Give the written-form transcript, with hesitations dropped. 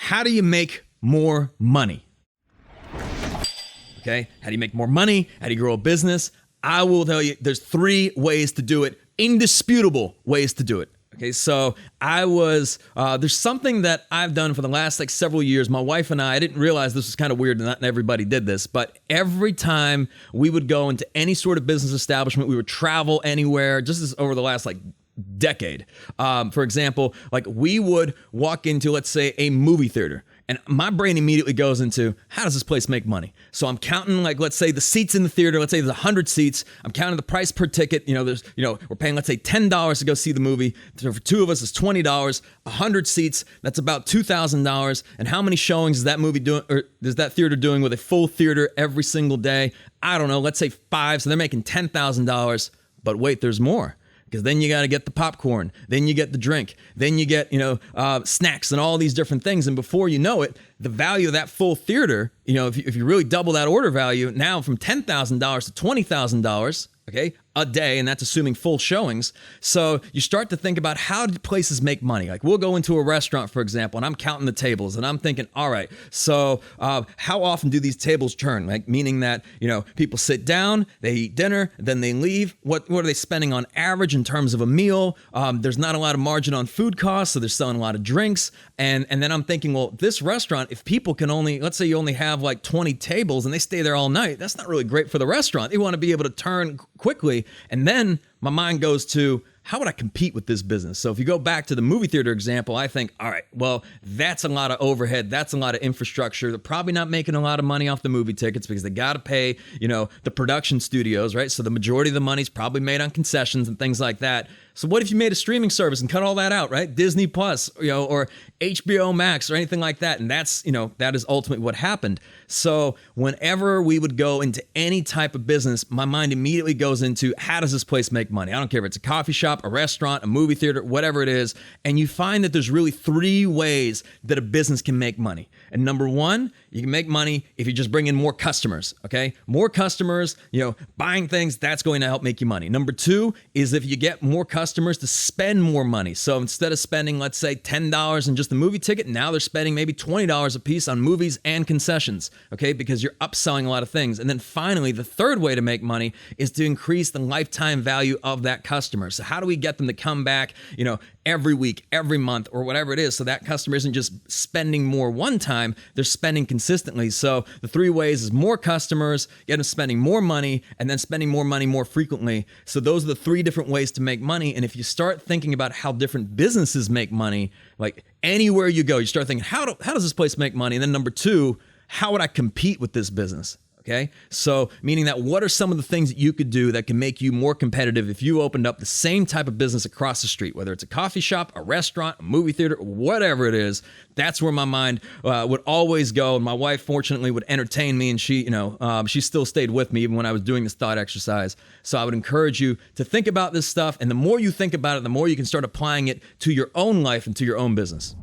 how do you make more money? Okay, how do you make more money? How do you grow a business? I will tell you, there's 3 ways to do it, indisputable ways to do it. Okay, so there's something that I've done for the last several years. My wife and I didn't realize this was kind of weird and not everybody did this, but every time we would go into any sort of business establishment, we would travel anywhere, just as over the last decade. For example, we would walk into, let's say, a movie theater. And my brain immediately goes into, how does this place make money? So I'm counting, let's say the seats in the theater, let's say there's 100 seats. I'm counting the price per ticket. We're paying, let's say $10 to go see the movie. So for 2 of us, it's $20, 100 seats. That's about $2,000. And how many showings is that movie doing, or is that theater doing with a full theater every single day? I don't know, let's say 5. So they're making $10,000. But wait, there's more. Because then you got to get the popcorn, then you get the drink, then you get, snacks and all these different things. And before you know it, the value of that full theater, if you really double that order value, now from $10,000 to $20,000, okay, a day, and that's assuming full showings. So you start to think about, how do places make money? We'll go into a restaurant, for example, and I'm counting the tables, and I'm thinking, all right, so how often do these tables turn? Meaning that, people sit down, they eat dinner, then they leave. What are they spending on average in terms of a meal? There's not a lot of margin on food costs, so they're selling a lot of drinks. And then I'm thinking, well, this restaurant, if people can let's say you only have 20 tables and they stay there all night, that's not really great for the restaurant. They want to be able to turn quickly. And then my mind goes to, how would I compete with this business? So if you go back to the movie theater example, I think, all right, well, that's a lot of overhead. That's a lot of infrastructure. They're probably not making a lot of money off the movie tickets because they got to pay, the production studios, right? So the majority of the money's probably made on concessions and things like that. So what if you made a streaming service and cut all that out, right? Disney Plus, or HBO Max or anything like that. And that's, that is ultimately what happened. So whenever we would go into any type of business, my mind immediately goes into, how does this place make money? I don't care if it's a coffee shop, a restaurant, a movie theater, whatever it is. And you find that there's really 3 ways that a business can make money. And number 1, you can make money if you just bring in more customers, okay? More customers, buying things, that's going to help make you money. Number 2 is if you get more customers to spend more money. So instead of spending, let's say, $10 in just the movie ticket, now they're spending maybe $20 a piece on movies and concessions, okay? Because you're upselling a lot of things. And then finally, the 3rd way to make money is to increase the lifetime value of that customer. So how do we get them to come back, every week, every month, or whatever it is, so that customer isn't just spending more one time, they're spending consistently. So the 3 ways is more customers, get them spending more money, and then spending more money more frequently. So those are the 3 different ways to make money. And if you start thinking about how different businesses make money, anywhere you go, you start thinking, how does this place make money? And then number 2, how would I compete with this business? Okay, so meaning that, what are some of the things that you could do that can make you more competitive if you opened up the same type of business across the street, whether it's a coffee shop, a restaurant, a movie theater, whatever it is. That's where my mind would always go. And my wife, fortunately, would entertain me, and she still stayed with me even when I was doing this thought exercise. So I would encourage you to think about this stuff, and the more you think about it, the more you can start applying it to your own life and to your own business.